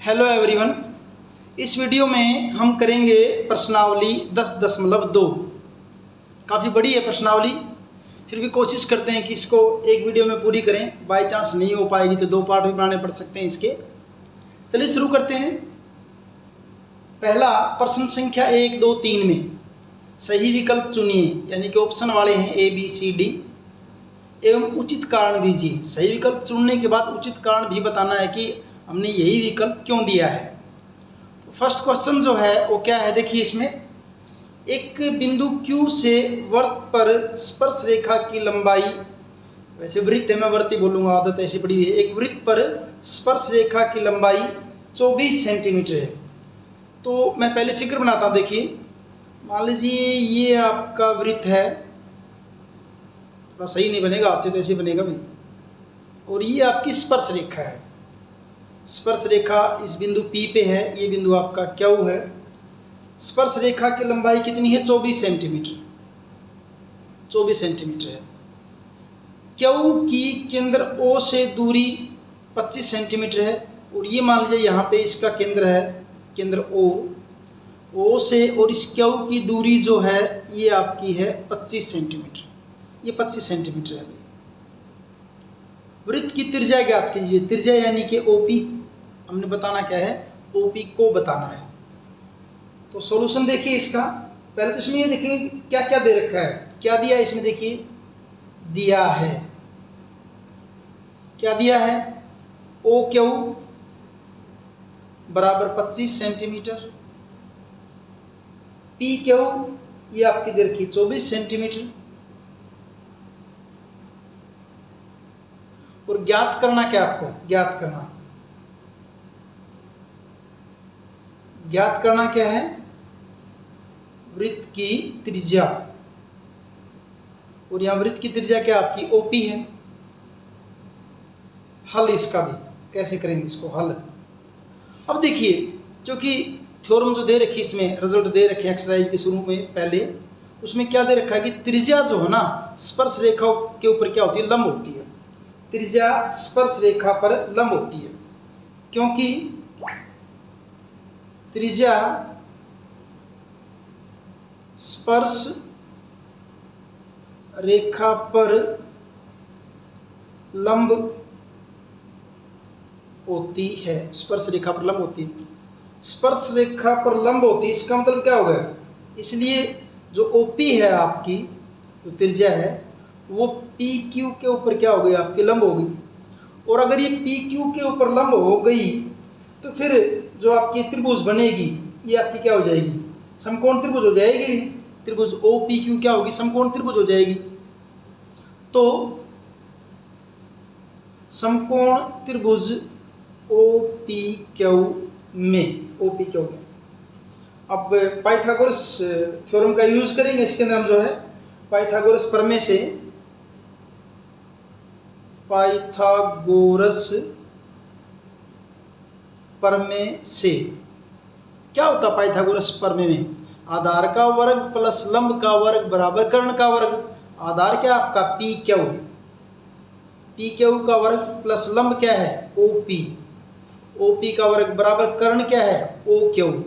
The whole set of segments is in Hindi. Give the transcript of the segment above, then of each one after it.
Hello everyone. इस वीडियो में हम करेंगे प्रश्नावली 10.2। काफ़ी बड़ी है प्रश्नावली, फिर भी कोशिश करते हैं कि इसको एक वीडियो में पूरी करें। बाय चांस नहीं हो पाएगी तो 2 पार्ट भी बनाने पड़ सकते हैं इसके। चलिए शुरू करते हैं। पहला प्रश्न संख्या 1, 2, 3 में सही विकल्प चुनिए, यानी कि ऑप्शन वाले हैं A, B, C, D, एवं उचित कारण दीजिए। सही विकल्प चुनने के बाद उचित कारण भी बताना है कि हमने यही विकल्प क्यों दिया है। तो फर्स्ट क्वेश्चन जो है वो क्या है, देखिए इसमें एक बिंदु Q से वृत्त पर स्पर्श रेखा की लंबाई, वैसे वृत्त है मैं वृत्त ही बोलूँगा, आदत ऐसी पड़ी हुई है। एक वृत्त पर स्पर्श रेखा की लंबाई 24 सेंटीमीटर है। तो मैं पहले फिगर बनाता हूँ। देखिए मान लीजिए ये आपका वृत्त है, थोड़ा सही नहीं बनेगा, हाथ से तो ऐसे बनेगा भाई। और ये आपकी स्पर्श रेखा है। स्पर्श रेखा इस बिंदु P पे है, ये बिंदु आपका Q है। स्पर्श रेखा की लंबाई कितनी है? 24 सेंटीमीटर। 24 सेंटीमीटर है। Q की केंद्र O से दूरी 25 सेंटीमीटर है। और ये मान लीजिए यहाँ पे इसका केंद्र है, केंद्र O से, और इस Q की दूरी जो है ये आपकी है 25 सेंटीमीटर। ये 25 सेंटीमीटर है। वृत्त की त्रिज्या ज्ञात कीजिए। त्रिज्या यानी कि OP, हमने बताना क्या है? OP को बताना है। तो सॉल्यूशन देखिए इसका। पहले तो इसमें ये देखेंगे क्या क्या दे रखा है। क्या दिया है इसमें? देखिए दिया है, क्या दिया है? OQ बराबर 25 सेंटीमीटर, PQ ये आपकी दे रखी 24 सेंटीमीटर, और ज्ञात करना क्या आपको? ज्ञात करना क्या है? वृत्त की त्रिज्या। और यहां वृत्त की त्रिज्या क्या आपकी? OP है। हल इसका भी कैसे करेंगे इसको हल? अब देखिए, क्योंकि थ्योरम जो दे रखी, इसमें रिजल्ट दे रखे एक्सरसाइज के शुरू में पहले, उसमें क्या दे रखा है कि त्रिज्या जो है ना स्पर्श रेखा के ऊपर क्या होती है? लंब होती है। त्रिज्या स्पर्श रेखा पर लंब होती है, क्योंकि त्रिज्या स्पर्श रेखा पर लंब होती है। स्पर्श रेखा पर लंब होती है। स्पर्श रेखा पर लंब होती है, इसका मतलब क्या होगा? इसलिए जो OP है आपकी, जो त्रिज्या है, वो PQ के ऊपर क्या हो गई? आपकी लंब हो गई। और अगर ये PQ के ऊपर लंब हो गई तो फिर जो आपकी त्रिभुज बनेगी ये आपकी क्या हो जाएगी? समकोण त्रिभुज हो जाएगी। त्रिभुज OPQ क्या होगी? समकोण त्रिभुज हो जाएगी। तो समकोण त्रिभुज OPQ में अब पाइथागोरस थ्योरम का यूज करेंगे। इसके अंदर हम जो है पाइथागोरस प्रमेय से, क्या होता है पाइथागोरस प्रमेय में? आधार का वर्ग प्लस लंब का वर्ग बराबर कर्ण का वर्ग। आधार क्या आपका? PQ का वर्ग प्लस लंब क्या है? OP का वर्ग बराबर कर्ण क्या है? OQ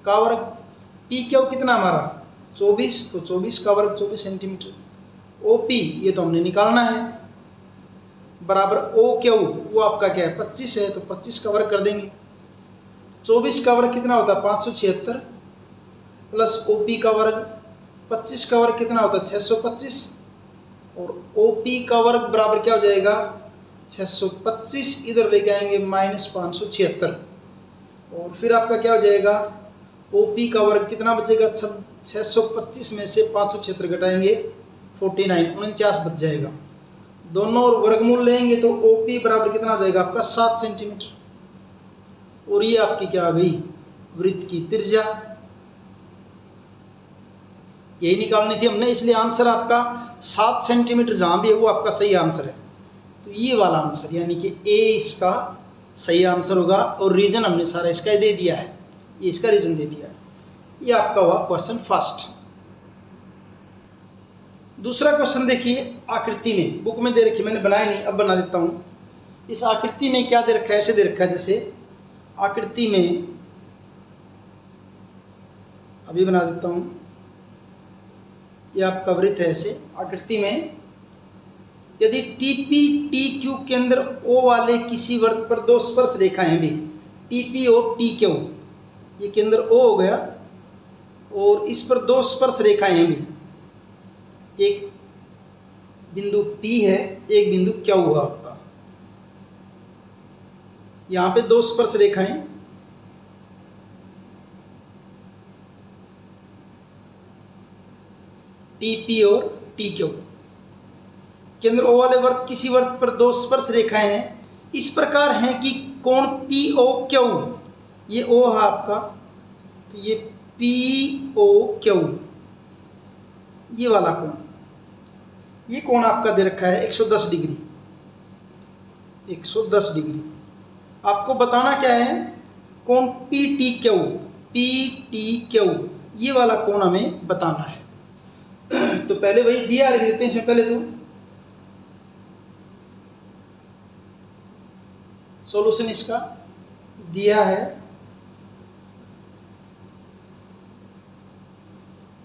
का वर्ग। PQ कितना हमारा? 24, तो 24 का वर्ग 24 सेंटीमीटर। OP ये तो हमने निकालना है, बराबर OQ वो आपका क्या है? 25 है, तो 25 का वर्ग कर देंगे। 24 का वर्ग कितना होता है? 576, प्लस OP का वर्ग 25 का वर्ग कितना होता है? 625, और OP का वर्ग बराबर क्या हो जाएगा? 625 इधर लेके आएंगे -576, और फिर आपका क्या हो जाएगा? OP का वर्ग कितना बचेगा? 625 में से 576 घटाएंगे 49 बच जाएगा। दोनों और वर्गमूल लेंगे तो OP बराबर कितना हो जाएगा आपका? 7 सेंटीमीटर। और ये आपकी क्या आ गई? वृत्त की त्रिज्या। यही निकालनी थी हमने, इसलिए आंसर आपका 7 सेंटीमीटर जहां भी है वो आपका सही आंसर है। तो ये वाला आंसर यानी कि A इसका सही आंसर होगा। और रीजन हमने सारा इसका दे दिया है, ये इसका रीजन दे दिया है। ये आपका हुआ क्वेश्चन फर्स्ट। दूसरा क्वेश्चन देखिए, आकृति में बुक में दे रखी, मैंने बनाया नहीं, अब बना देता हूँ। इस आकृति में क्या दे रखा है? ऐसे दे रखा है जैसे आकृति में अभी बना देता हूँ, ये आपका वृत्त है। ऐसे आकृति में यदि TP TQ के अंदर O वाले किसी वृत्त पर दो स्पर्श रेखाएं हैं भी, TP और TQ, ये केंद्र O हो गया और इस पर दो स्पर्श रेखाएं हैं भी, एक बिंदु P है, एक बिंदु Q हुआ आपका। यहाँ पे दो स्पर्श रेखाएं TP और TQ, केंद्र O वाले वृत्त किसी वृत्त पर दो स्पर्श रेखाएं हैं, इस प्रकार हैं कि कोण POQ, ये O है आपका, तो ये POQ, ये वाला कोण, ये कोण आपका दे रखा है 110 डिग्री। 110 डिग्री आपको बताना क्या है, कोण PTQ, ये वाला कोण हमें बताना है। तो पहले वही दिया लिख देते हैं इसमें, पहले तो सॉल्यूशन इसका दिया है,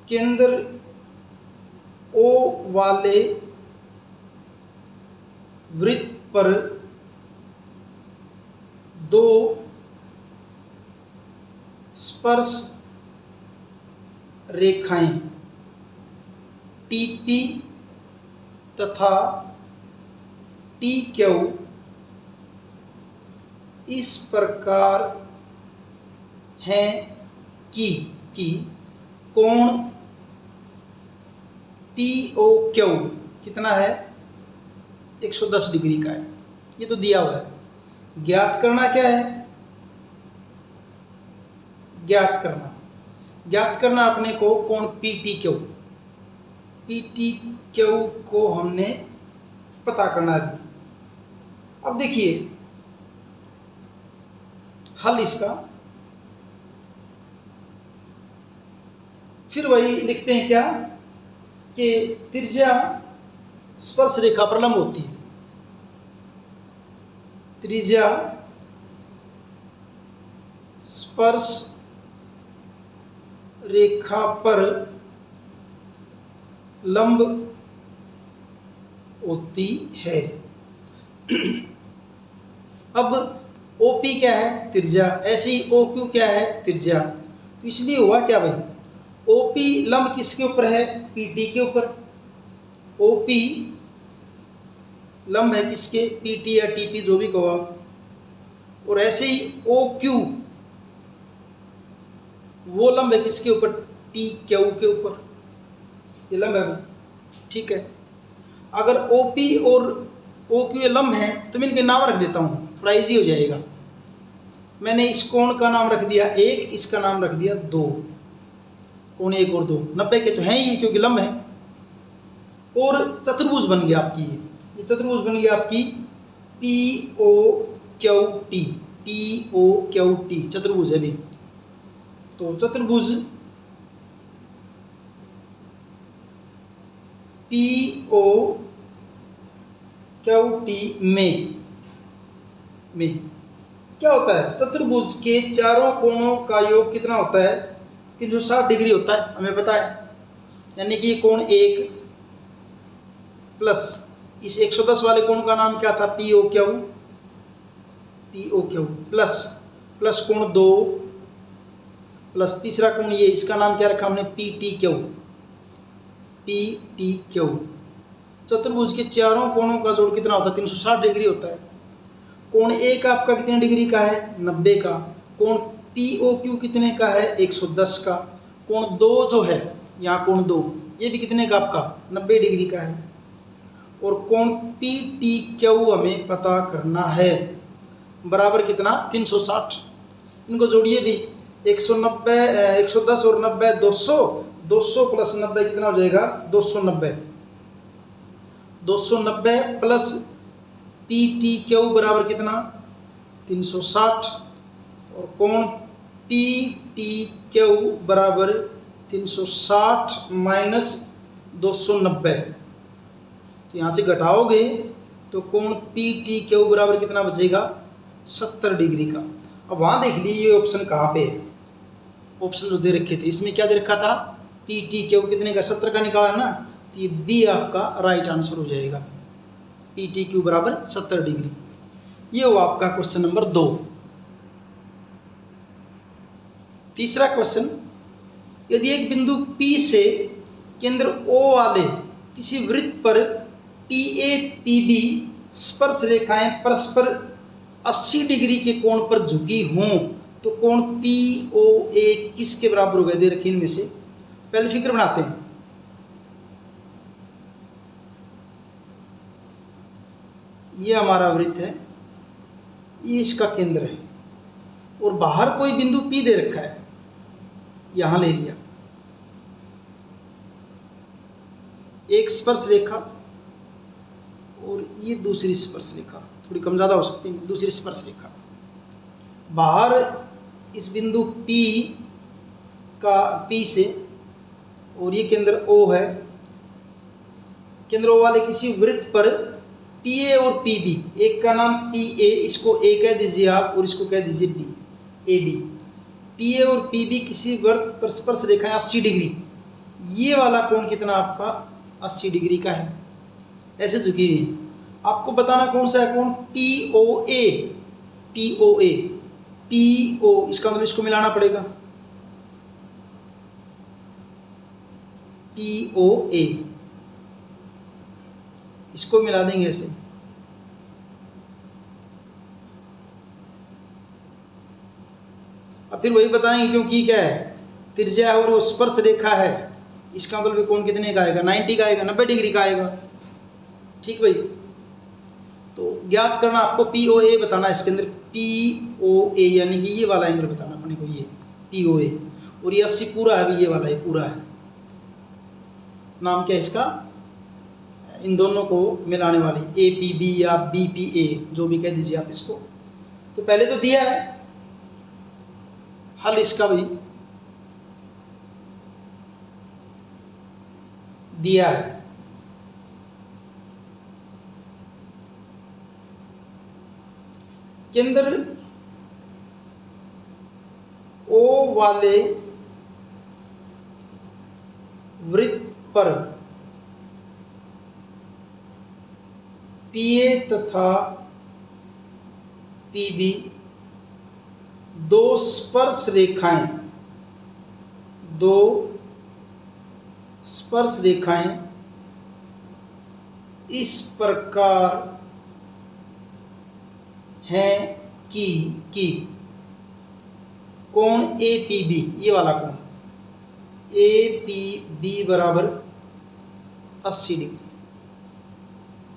केंद्र O वाले वृत्त पर दो स्पर्श रेखाएं TP तथा TQ इस प्रकार हैं कि कोण POQ कितना है, 110 डिग्री का है। ये तो दिया हुआ है। ज्ञात करना क्या है, ज्ञात करना अपने को कोण PTQ को हमने पता करना है। अब देखिए हल इसका, फिर वही लिखते हैं क्या कि त्रिज्या स्पर्श रेखा पर लंब होती है, त्रिज्या स्पर्श रेखा पर लंब होती है। अब OP क्या है, त्रिज्या, ऐसे ही OQ क्या है, त्रिज्या। तो इसलिए हुआ क्या भाई, OP लंब किसके ऊपर है, PT के ऊपर। OP लंब है किसके, PT या TP जो भी कहो आप। और ऐसे ही OQ वो लंब है किसके ऊपर, TQ के ऊपर, ये लंब है, ठीक है। अगर OP और OQ ये लंब है तो मैं इनके नाम रख देता हूँ, थोड़ा इजी हो जाएगा। मैंने इस कोण का नाम रख दिया 1, इसका नाम रख दिया 2, कोण 1 और 2 90 के तो हैं ही क्योंकि लंब है। और चतुर्भुज बन गया आपकी, ये चतुर्भुज बन गया आपकी POQT, चतुर्भुज है भी। तो चतुर्भुज POQT में क्या होता है, चतुर्भुज के चारों कोणों का योग कितना होता है, 360 डिग्री होता है, हमें पता है। यानी कि ये कोण 1 प्लस इस 110 वाले कोण का नाम क्या था, POQ प्लस कोण 2 प्लस तीसरा कोण ये, इसका नाम क्या रखा हमने, PTQ। चतुर्भुज के चारों कोणों का जोड़ कितना होता है, 360 डिग्री होता है। कोण 1 आपका कितने डिग्री का है, 90 का। कोण POQ कितने का है, 110 का। कोण 2 जो है यहाँ, कोण 2 ये भी कितने का आपका, 90 डिग्री का है। और कोण PTQ हमें पता करना है, बराबर कितना, 360। इनको जोड़िए भी, 190 110 और 90 200 प्लस 90 कितना हो जाएगा, 290 प्लस PTQ बराबर कितना, 360। और कोण PTQ बराबर 360 माइनस 290, तो यहाँ से घटाओगे तो कोण PTQ बराबर कितना बचेगा, 70 डिग्री का। अब वहाँ देख लीजिए ये ऑप्शन कहाँ पे है। ऑप्शन जो दे रखे थे इसमें क्या दे रखा था, पी टी क्यू कितने का, 70 का निकाला ना, तो ये बी आपका राइट आंसर हो जाएगा। पी टी क्यू बराबर 70 डिग्री। ये हुआ आपका क्वेश्चन नंबर 2। तीसरा क्वेश्चन, यदि एक बिंदु P से केंद्र O वाले किसी वृत्त पर PA PB स्पर्श रेखाएं परस्पर 80 डिग्री के कोण पर झुकी हों तो कोण POA किसके बराबर होगा, दे रखी इनमें से। पहले फिगर बनाते हैं। ये हमारा वृत्त है, ये इसका केंद्र है और बाहर कोई बिंदु P दे रखा है, यहां ले लिया। एक स्पर्श रेखा और ये दूसरी स्पर्श रेखा, थोड़ी कम ज़्यादा हो सकती है, दूसरी स्पर्श रेखा। बाहर इस बिंदु P से, और ये केंद्र O है, केंद्र O वाले किसी वृत्त पर PA और PB, एक का नाम PA, इसको A कह दीजिए आप और इसको कह दीजिए B, AB। PA और PB किसी वृत्त पर स्पर्श रेखाएं 80 डिग्री। ये वाला कोण कितना आपका 80 डिग्री का है, ऐसे झुकी हुई। आपको बताना कौन सा है कोण, POA। POA PO इसका मतलब इसको मिलाना पड़ेगा, POA इसको मिला देंगे ऐसे। अब फिर वही बताएंगे क्योंकि क्या है, त्रिज्या और वो स्पर्श रेखा है, इसका मतलब कोण कितने का आएगा, 90 का आएगा, 90 डिग्री का आएगा। ठीक भाई, तो ज्ञात करना आपको POA बताना है इसके अंदर, POA यानी कि ये वाला एंगल बताना अपने को, ये POA। और ये 80 पूरा है, अभी ये वाला ये पूरा है। नाम क्या है इसका, इन दोनों को मिलाने वाली APB या BPA जो भी कह दीजिए आप इसको। तो पहले तो दिया है हल इसका भी दिया है। केंद्र O वाले वृत्त पर PA तथा PB दो स्पर्श रेखाएं इस प्रकार हैं कि कोण APB, ये वाला कोण APB बराबर 80 डिग्री।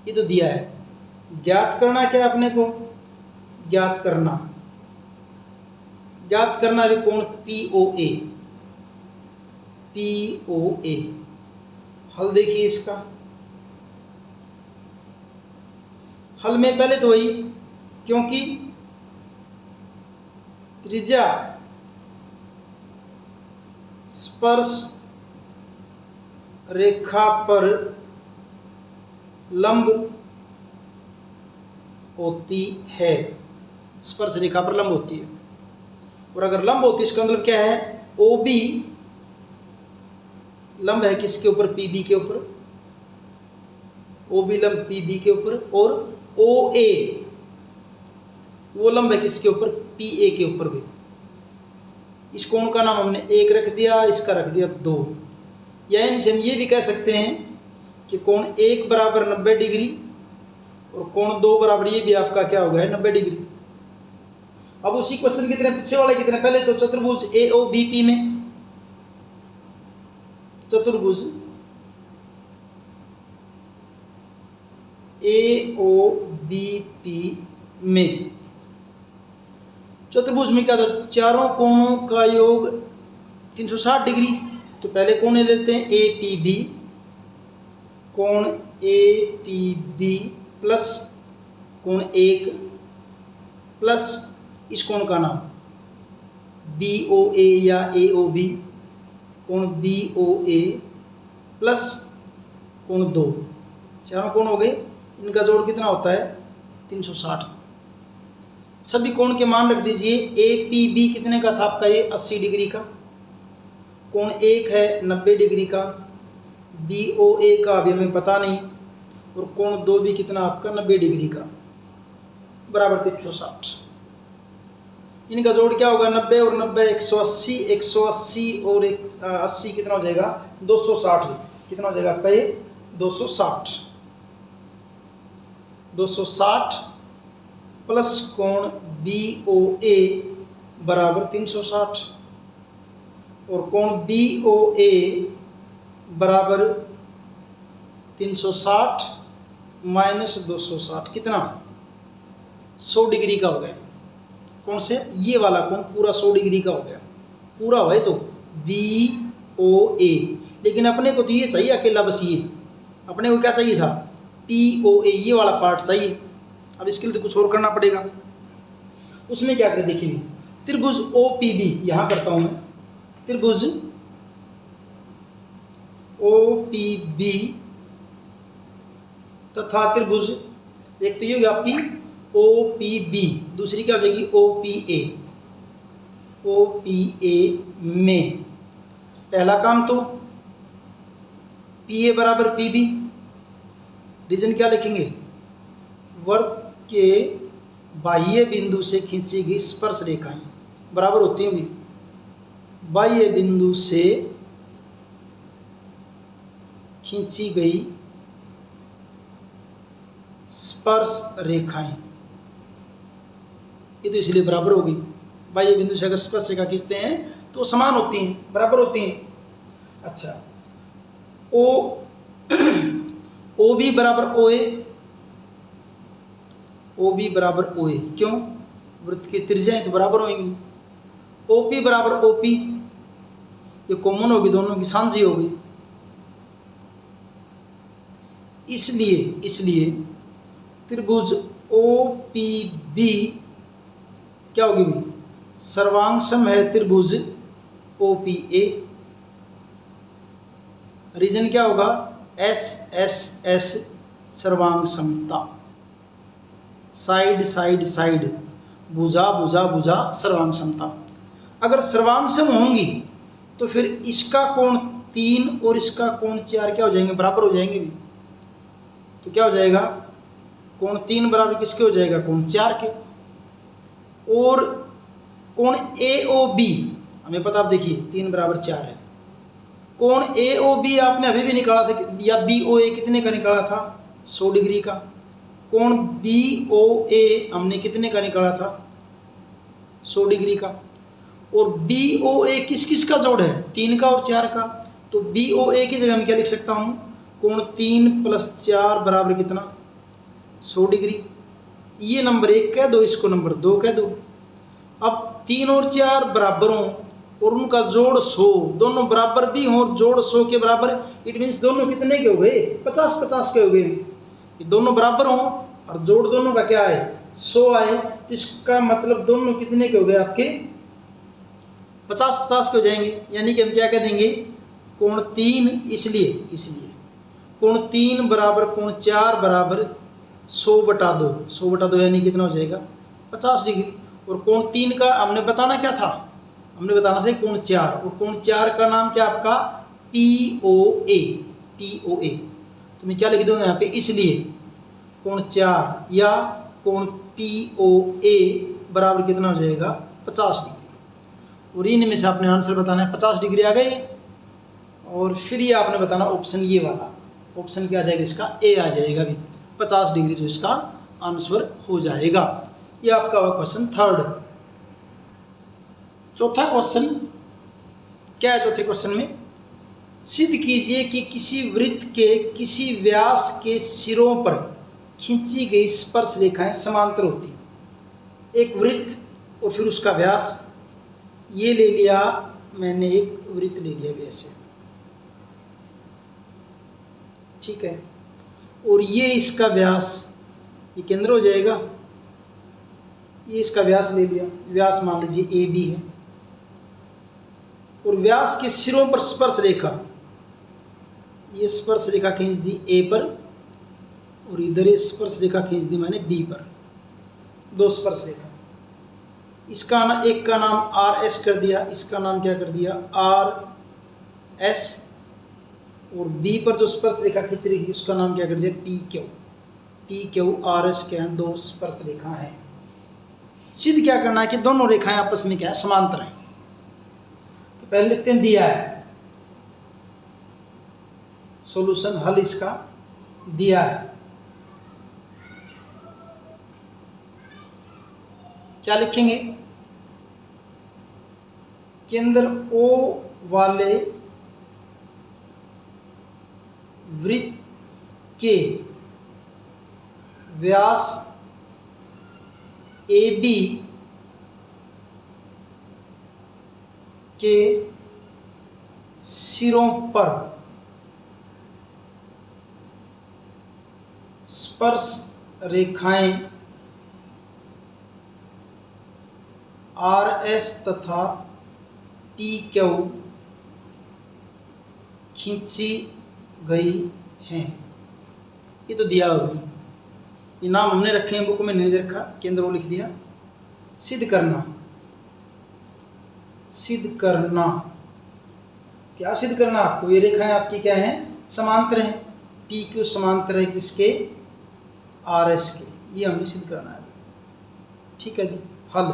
ये तो दिया है। ज्ञात करना क्या है अपने को, ज्ञात करना भी कोण POA। हल देखिए इसका। हल में पहले तो वही, क्योंकि त्रिज्या स्पर्श रेखा पर लंब होती है, स्पर्श रेखा पर लंब होती है। और अगर लंब होती है इसका मतलब क्या है, OB लंब है किसके ऊपर, PB के ऊपर। OB लंब PB के ऊपर, और OA वो लंब है किसके ऊपर, PA के ऊपर भी। इस कोण का नाम हमने 1 रख दिया, इसका रख दिया 2। यानी हम ये भी कह सकते हैं कि कोण 1 बराबर 90 डिग्री और कोण 2 बराबर ये भी आपका क्या हो गया, 90 डिग्री। अब उसी क्वेश्चन कितने पीछे वाले कितने, पहले तो चतुर्भुज AOBP में, चतुर्भुज AOBP में, चतुर्भुज में क्या था, चारों कोणों का योग 360 डिग्री। तो पहले कोण लेते हैं APB, कोण APB प्लस कोण 1 प्लस इस कोण का नाम BOA या AOB, कोण BOA प्लस कोण 2, चारों कोण हो गए। इनका जोड़ कितना होता है, 360। सभी कोण के मान रख दीजिए। ए पी बी कितने का था आपका, ये 80 डिग्री का। कोण एक है 90 डिग्री का। बी ओ ए का अभी हमें पता नहीं। और कोण दो भी कितना आपका 90 डिग्री का, बराबर 360। इनका जोड़ क्या होगा, 90 और 90 180, 180 और 80 कितना हो जाएगा 260। कितना हो जाएगा आपका ये 260। 260 प्लस कोण बी ओ ए बराबर 360 और कोण बी ओ ए बराबर 360 माइनस 260 कितना 100 डिग्री का हो गया। कौन से, ये वाला कोण पूरा 100 डिग्री का हो गया। पूरा हुआ है तो बी ओ ए, लेकिन अपने को तो ये चाहिए अकेला, बस ये अपने को क्या चाहिए था, पी ओ ए, ये वाला पार्ट चाहिए। अब इसके लिए तो कुछ और करना पड़ेगा। उसमें क्या करें देखिए, त्रिभुज ओ पी बी, यहाँ करता हूँ मैं, त्रिभुज ओ पी बी तथा त्रिभुज, एक तो ये होगी आपकी ओ पी बी, दूसरी क्या हो जाएगी O P A. O P A में पहला काम तो पी ए बराबर पी बी, रीजन क्या लिखेंगे, वर्त के बाह्य बिंदु से खींची गई स्पर्श रेखाएं बराबर होती हैं भी, बाह्य बिंदु से खींची गई स्पर्श रेखाएं, ये तो इसलिए बराबर होगी। बाह्य बिंदु से अगर स्पर्श रेखा खींचते हैं तो समान होती हैं, बराबर होती हैं। अच्छा, ओ ओ बी बराबर ओ ए, ओ बी बराबर ओ ए, क्यों, वृत्त की त्रिज्याएं तो बराबर होंगी। ओ पी बराबर ओ पी, ये कॉमन होगी, दोनों की साझी होगी। इसलिए त्रिभुज ओ पी बी क्या होगी भाई, सर्वांगसम है त्रिभुज ओ पी ए। रीजन क्या होगा, एस एस एस सर्वांग समता, साइड साइड साइड, भुजा भुजा भुजा सर्वांग समता। अगर सर्वांग सम होंगी तो फिर इसका कोण 3 और इसका कोण 4 क्या हो जाएंगे, बराबर हो जाएंगे भी। तो क्या हो जाएगा, कोण 3 बराबर किसके हो जाएगा, कोण 4 के। और कोण ए ओ बी हमें पता, आप देखिए 3 बराबर 4 है। कोण ए ओ बी आपने अभी भी निकाला था, या बी ओ ए कितने का निकाला था, 100 डिग्री का। कोण बी ओ ए हमने कितने का निकाला था, 100 डिग्री का। और बी ओ ए किस किस का जोड़ है, 3 का और 4 का। तो बी ओ ए की जगह मैं क्या लिख सकता हूँ, कोण 3 + 4 बराबर कितना, 100 डिग्री। ये नंबर 1 कह दो, इसको नंबर 2 कह दो। अब 3 और 4 बराबर हों और उनका जोड़ 100, दोनों बराबर भी हों और जोड़ 100 के बराबर, इट मीन्स दोनों कितने के हो गए, 50-50 के हो गए। ये दोनों बराबर हों और जोड़ दोनों का क्या है, 100 आए, तो इसका मतलब दोनों कितने के हो गए आपके, 50-50 के हो जाएंगे। यानी कि हम क्या कह देंगे, कोण 3 इसलिए कोण 3 बराबर कोण 4 बराबर 100/2, 100/2 यानी कितना हो जाएगा 50 डिग्री। और कोण 3 का हमने बताना क्या था, हमने बताना था कोण 4, और कोण 4 का नाम क्या आपका पी ओ ए। तो मैं क्या लिख दूंगा यहाँ पे, इसलिए कोण 4 या कोण पी ओ ए बराबर कितना हो जाएगा 50 डिग्री। और इनमें से आपने आंसर बताना है, 50 डिग्री आ गए। और फिर ये आपने बताना ऑप्शन, ये वाला ऑप्शन क्या आ जाएगा, इसका ए आ जाएगा भी, 50 डिग्री जो इसका आंसर हो जाएगा। ये आपका हुआ क्वेश्चन 3rd। चौथा क्वेश्चन क्या है, चौथे क्वेश्चन में सिद्ध कीजिए कि किसी वृत्त के किसी व्यास के सिरों पर खींची गई स्पर्श रेखाएं समांतर होती हैं। एक वृत्त और फिर उसका व्यास, ये ले लिया मैंने, एक वृत्त ले लिया वैसे, ठीक है, और ये इसका व्यास, ये केंद्र हो जाएगा, ये इसका व्यास ले लिया, व्यास मान लीजिए ए बी है, और व्यास के सिरों पर स्पर्श रेखा, ये स्पर्श रेखा खींच दी ए पर, और इधर ये स्पर्श रेखा खींच दी मैंने बी पर, 2 स्पर्श रेखा। इसका ना एक का नाम आर एस कर दिया, इसका नाम क्या कर दिया आर एस, और बी पर जो स्पर्श रेखा खींच रही है उसका नाम क्या कर दिया P Q. P Q R S क्या है, दो स्पर्श रेखा है। सिद्ध क्या करना है कि दोनों रेखाएं आपस में क्या है समांतर हैं। तो पहले लिखते हैं दिया है, सॉल्यूशन हल इसका दिया है। क्या लिखेंगे, केंद्र ओ वाले वृत्त के व्यास ए बी के सिरों पर स्पर्श रेखाएं आर एस तथा पी क्यू खींची गई हैं। ये तो दिया होगा, ये नाम हमने रखे हैं, बुक में नहीं रखा, केंद्र वो लिख दिया। सिद्ध करना, सिद्ध करना क्या सिद्ध करना आपको, ये रेखाएं आपकी क्या है समांतर हैं, पी क्यू समांतर है किसके आर एस के, ये हमने सिद्ध करना है। ठीक है जी, हल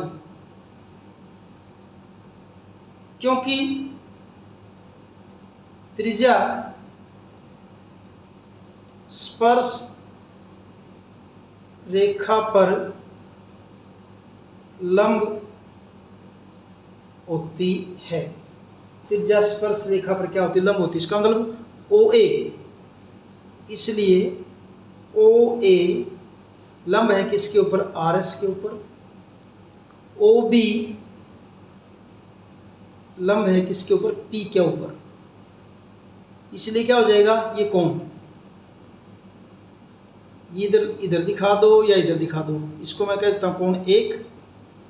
क्योंकि त्रिज्या स्पर्श रेखा पर लंब होती है। त्रिज्या स्पर्श रेखा पर क्या होती है, लंब होती है। इसका मतलब ओ ए, इसलिए ओ ए लंब है किसके ऊपर आर एस के ऊपर, ओ बी लंब है किसके ऊपर पी के ऊपर, इसलिए क्या हो जाएगा ये कोण, ये इधर इधर दिखा दो या इधर दिखा दो, इसको मैं कह देता हूँ कोण एक,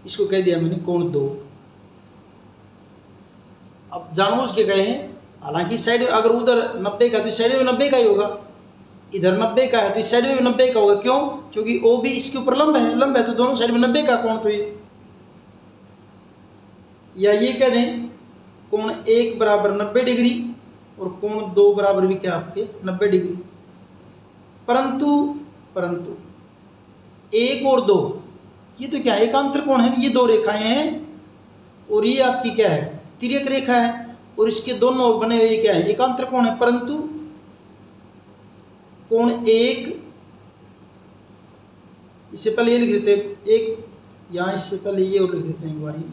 इसको कह दिया मैंने कोण दो। अब जानबूझ के गए हैं, हालांकि साइड अगर उधर 90 का तो इस साइड में 90 का ही होगा, इधर 90 का है तो इस साइड में 90 का होगा। क्यों, क्योंकि ओ बी इसके ऊपर लंब है, लंब है तो दोनों साइड में 90 का कोण। तो ये या ये कह दें कोण एक बराबर 90 डिग्री और कोण दो बराबर भी क्या आपके 90 डिग्री। परंतु एक और दो ये तो क्या है एकांतर कोण है, ये दो रेखाएं हैं और ये आपकी क्या है तिर्यक रेखा है, और इसके दोनों बने हुए क्या है एकांतर कोण है। परंतु कोण एक, इससे पहले ये लिख देते हैं एक, यहाँ इससे पहले ये और लिख देते हैं एक बार,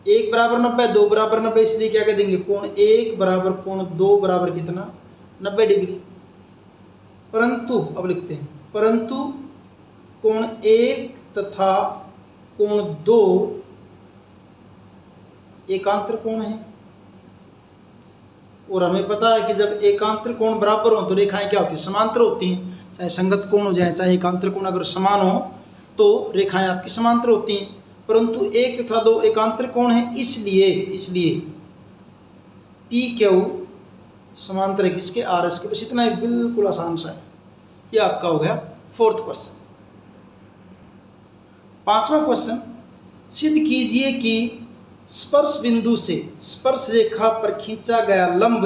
एक बराबर 90 दो बराबर 90, इसलिए क्या कह देंगे कोण एक बराबर कोण दो बराबर कितना 90 डिग्री। परंतु अब लिखते हैं परंतु कोण एक तथा कोण दो एकांतर कोण है, और हमें पता है कि जब एकांतर कोण बराबर हो तो रेखाएं क्या होती है समांतर होती हैं, चाहे संगत कोण हो जाए चाहे एकांतर कोण अगर समान हो तो रेखाएं आपकी समांतर होती हैं। परंतु एक तथा दो एकांतर कोण है, इसलिए पी क्यू समांतर है किसके आर एस के। बस इतना एक बिल्कुल आसान सा है, ये आपका हो गया फोर्थ क्वेश्चन। पांचवा क्वेश्चन, सिद्ध कीजिए कि स्पर्श बिंदु से स्पर्श रेखा पर खींचा गया लंब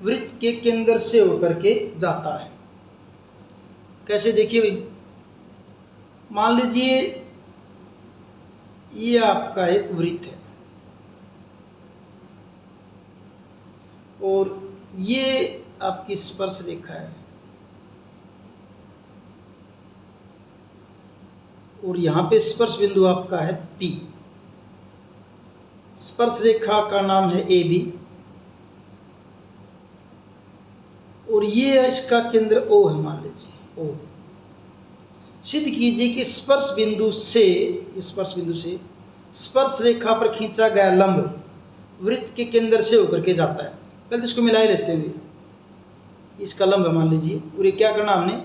वृत्त के केंद्र से होकर के जाता है। कैसे देखिए भाई, मान लीजिए ये आपका एक वृत्त है और ये आपकी स्पर्श रेखा है, और यहां पे स्पर्श बिंदु आपका है P, स्पर्श रेखा का नाम है ए बी, और ये इसका केंद्र O है, मान लीजिए O। सिद्ध कीजिए कि स्पर्श बिंदु से स्पर्श रेखा पर खींचा गया लंब वृत्त के केंद्र से होकर के जाता है। पहले इसको मिला ही लेते हैं, इसका लंब मान लीजिए, और ये क्या करना हमने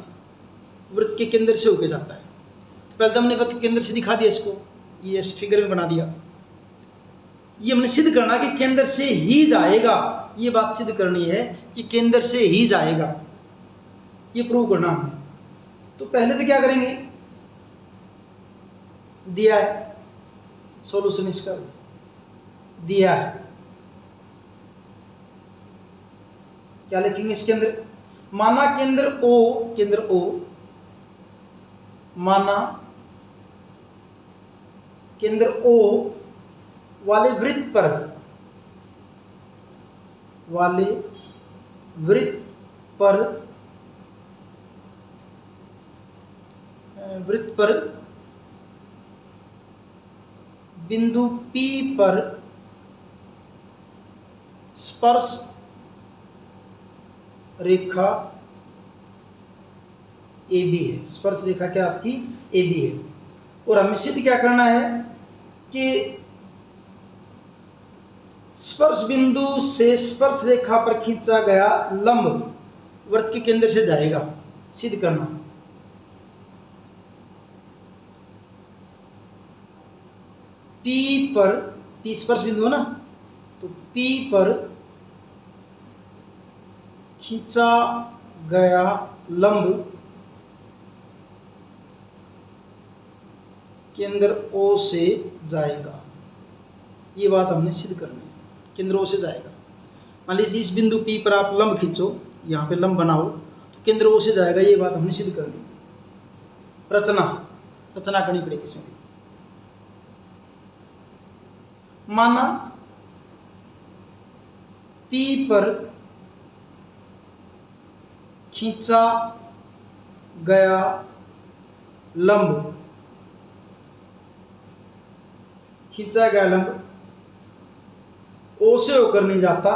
वृत्त के केंद्र से होकर जाता है। तो पहले तो हमने वृत्त के केंद्र से दिखा दिया इसको, ये इस फिगर में बना दिया। ये हमने सिद्ध करना कि केंद्र से ही जाएगा, ये बात सिद्ध करनी है कि केंद्र से ही जाएगा, ये प्रूव करना हमने। तो पहले तो क्या करेंगे, दिया है सॉल्यूशन इसका दिया है। क्या लिखेंगे इसके अंदर? माना केंद्र ओ माना केंद्र ओ वाले वृत्त पर बिंदु P पर स्पर्श रेखा AB है। स्पर्श रेखा क्या आपकी AB है। और हमें सिद्ध क्या करना है कि स्पर्श बिंदु से स्पर्श रेखा पर खींचा गया लंब वृत्त के केंद्र से जाएगा। सिद्ध करना। P स्पर्श बिंदु है ना, तो P पर खींचा गया लंब केंद्र O से जाएगा। ये बात हमने सिद्ध करनी है, केंद्र O से जाएगा। मान लीजिए इस बिंदु P पर आप लंब खींचो, यहाँ पे लंब बनाओ, तो केंद्र O से जाएगा। ये बात हमने सिद्ध करनी है। रचना करनी पड़ेगी इसमें भी। माना P पर खींचा गया लंब O से होकर नहीं जाता।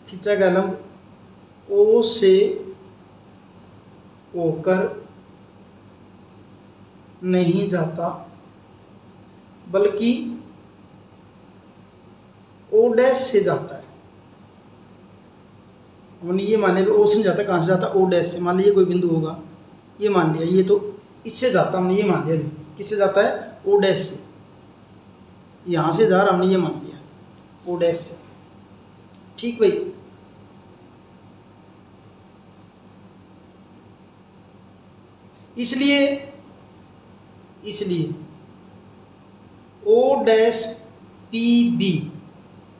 खींचा गया लंब O से होकर नहीं जाता, बल्कि O डैश से जाता है। हमने ये मान लिया O से नहीं जाता, कहाँ से जाता? O डैश से। मान लीजिए कोई बिंदु होगा, ये मान लिया, ये तो इससे जाता, हमने ये मान लिया। किससे जाता है? O डैश से। यहाँ से जा रहा, हमने ये मान लिया O डैश से। ठीक भाई। इसलिए O डैश PB,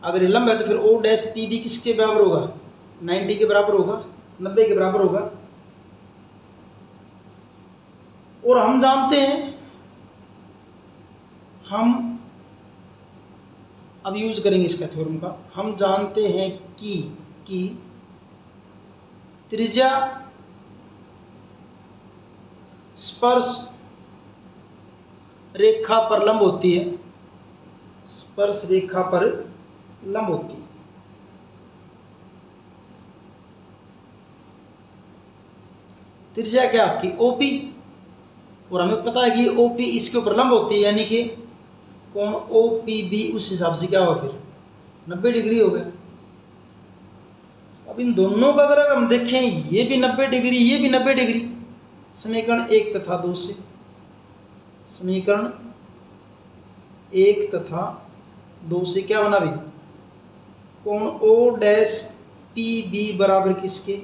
अगर ये लंब है तो फिर O डैश PB किसके बराबर होगा? 90 के बराबर होगा, 90 के बराबर होगा। और हम जानते हैं, हम अब यूज करेंगे इसका थ्योरम का। हम जानते हैं कि त्रिज्या स्पर्श रेखा पर लंब होती है। स्पर्श रेखा पर लंब होती है। त्रिज्या क्या आपकी? OP। और हमें पता है कि OP इसके ऊपर लंब होती है, यानी कि कोण OPB उस हिसाब से क्या होगा? फिर 90 डिग्री हो गया। अब इन दोनों का अगर हम देखें, ये भी 90 डिग्री, ये भी 90 डिग्री। समीकरण 1 तथा 2 से, समीकरण 1 तथा 2 से क्या बना भी? कोण O डैश PB बराबर किसके?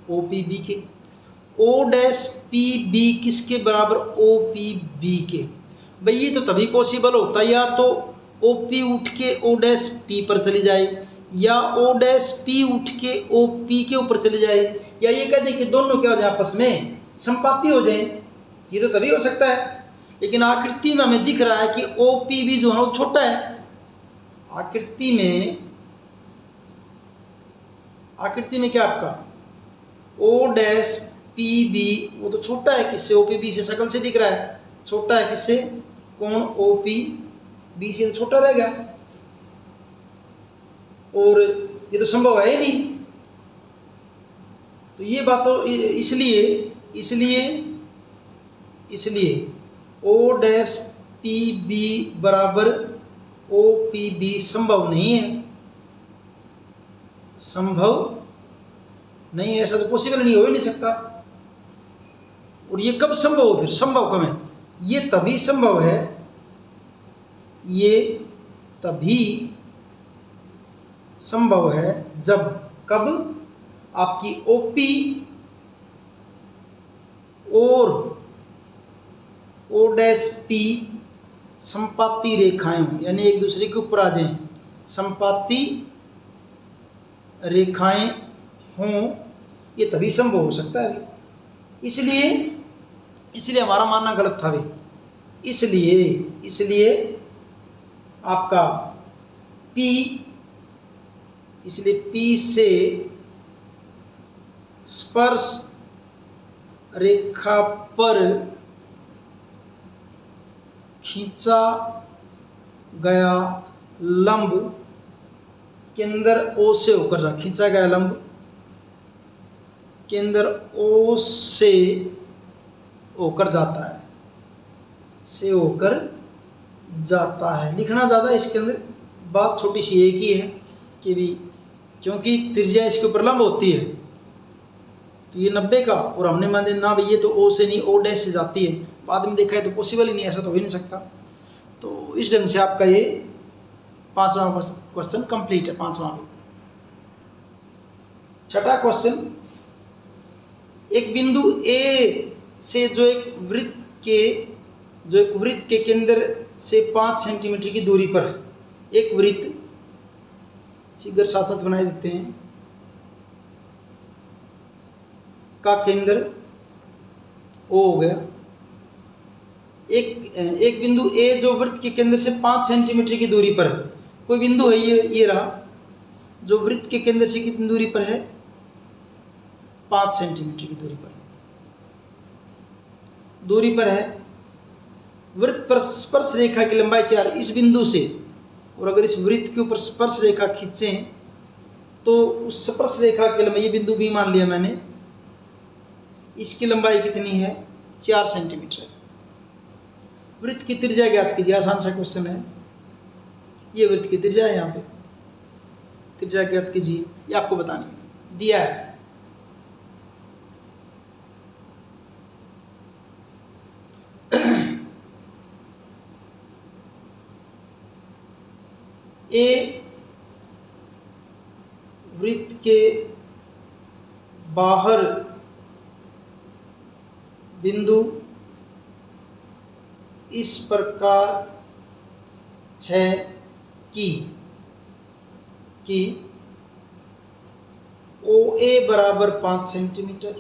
OPB के। O डैश PB किसके बराबर? OPB के। भाई ये तो तभी पॉसिबल होता है, या तो OP उठ के O डैश P पर चली जाए, या O डैश P उठ के OP के ऊपर चली जाए, या ये कह दें कि दोनों क्या हो जाए, आपस में संपाती हो जाए। ये तो तभी हो सकता है। लेकिन आकृति में हमें दिख रहा है कि OPB जो है वो छोटा है। आकृति में क्या आपका O डैश PB वो तो छोटा है किससे? OPB से। शकल से दिख रहा है छोटा है किससे? कोण OPB से तो छोटा रहेगा। और ये तो संभव है ही नहीं। तो ये बात तो इसलिए O डैश PB बराबर OPB संभव नहीं है। ऐसा तो पॉसिबल नहीं, हो ही नहीं सकता। और ये कब संभव हो? फिर संभव कब है? ये तभी संभव है जब कब आपकी OP और O डैश P समपाती रेखाएं हों, यानी एक दूसरे के ऊपर आ जाएं, समपाती रेखाएं हों, ये तभी संभव हो सकता है। इसलिए हमारा मानना गलत था भाई। इसलिए आपका P, इसलिए P से स्पर्श रेखा पर खींचा गया लंब केंद्र O से होकर जा, खींचा गया लंब केंद्र O से होकर जाता है, लिखना ज़्यादा इसके अंदर बात छोटी सी एक ही है कि भी क्योंकि त्रिज्या इसके ऊपर लंब होती है, तो ये 90 का, और हमने मान लिया ना भाई ये तो O से नहीं O डैश से जाती है, बाद में देखा है तो पॉसिबल ही नहीं, ऐसा तो हो ही नहीं सकता। तो इस ढंग से आपका ये 5वां क्वेश्चन कंप्लीट है। 5वां भी। छठा क्वेश्चन, एक बिंदु A से जो एक वृत्त के केंद्र से 5 सेंटीमीटर की दूरी पर है। एक वृत्त, फिगर साथ साथ बनाए देते हैं, का केंद्र O हो गया। एक बिंदु A जो वृत्त के केंद्र से 5 सेंटीमीटर की दूरी पर है। कोई बिंदु है ये रहा, जो वृत्त के केंद्र से कितनी दूरी पर है, 5 सेंटीमीटर की दूरी पर है। वृत्त पर स्पर्श रेखा की लंबाई 4, इस बिंदु से, और अगर इस वृत्त के ऊपर स्पर्श रेखा खींचें तो उस स्पर्श रेखा की लंबाई, ये बिंदु B मान लिया मैंने, इसकी लंबाई कितनी है, 4 सेंटीमीटर है। वृत्त की त्रिज्या ज्ञात कीजिए, आसान सा क्वेश्चन है। ये वृत्त की त्रिज्या है, यहाँ पे त्रिज्या ज्ञात कीजिए, ये आपको बतानी है, दिया है। ए वृत्त के बाहर बिंदु इस प्रकार है कि OA बराबर 5 सेंटीमीटर,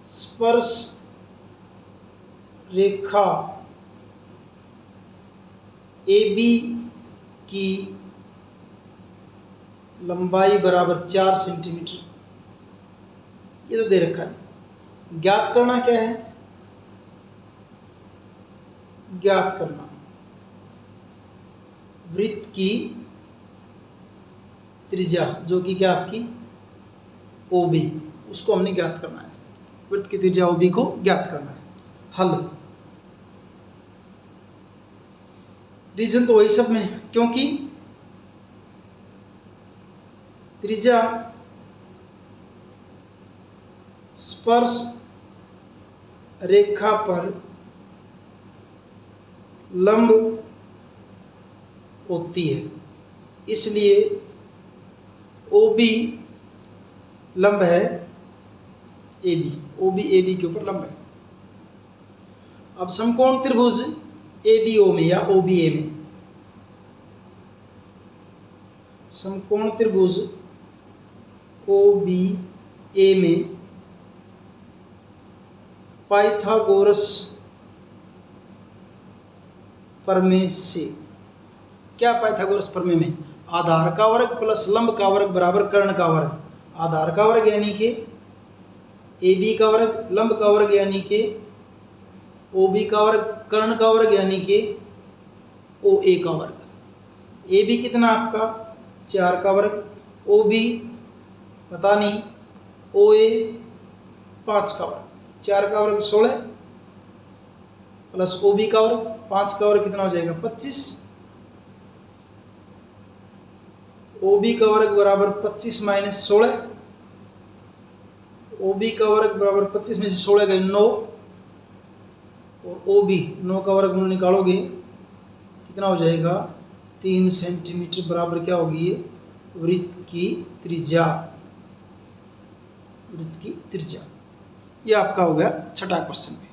स्पर्श रेखा AB की लंबाई बराबर 4 सेंटीमीटर, ये तो दे रखा है। ज्ञात करना क्या है, ज्ञात करना वृत्त की त्रिज्या, जो कि क्या आपकी OB, उसको हमने ज्ञात करना है। वृत्त की त्रिज्या OB को ज्ञात करना है। हल, रीजन तो वही सब में, क्योंकि त्रिज्या स्पर्श रेखा पर लंब होती है, इसलिए OB लंब है AB, OB AB के ऊपर लंब है। अब समकोण त्रिभुज ABO में या OBA में, समकोण त्रिभुज OBA में पाइथागोरस प्रमेय से, क्या पाइथागोरस प्रमेय में, आधार का वर्ग प्लस लंब का वर्ग बराबर कर्ण का वर्ग। आधार का वर्ग यानी कि AB का वर्ग, लंब का वर्ग यानी कि OB का वर्ग, कर्ण का वर्ग यानी कि OA का वर्ग। AB कितना आपका 4 का वर्ग, OB पता नहीं, OA 5 का वर्ग, 4 का वर्ग 16 प्लस OB का वर्ग 5 का वर्ग कितना हो जाएगा 25। OB का वर्ग बराबर 25 माइनस 16, OB का वर्ग बराबर 25 में से 16 गए 9, और OB 9 का वर्ग निकालोगे कितना हो जाएगा 3 सेंटीमीटर, बराबर क्या होगी ये वृत्त की त्रिज्या। वृत्त की त्रिज्या, ये आपका हो गया छठा क्वेश्चन में,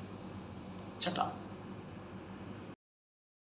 छठा।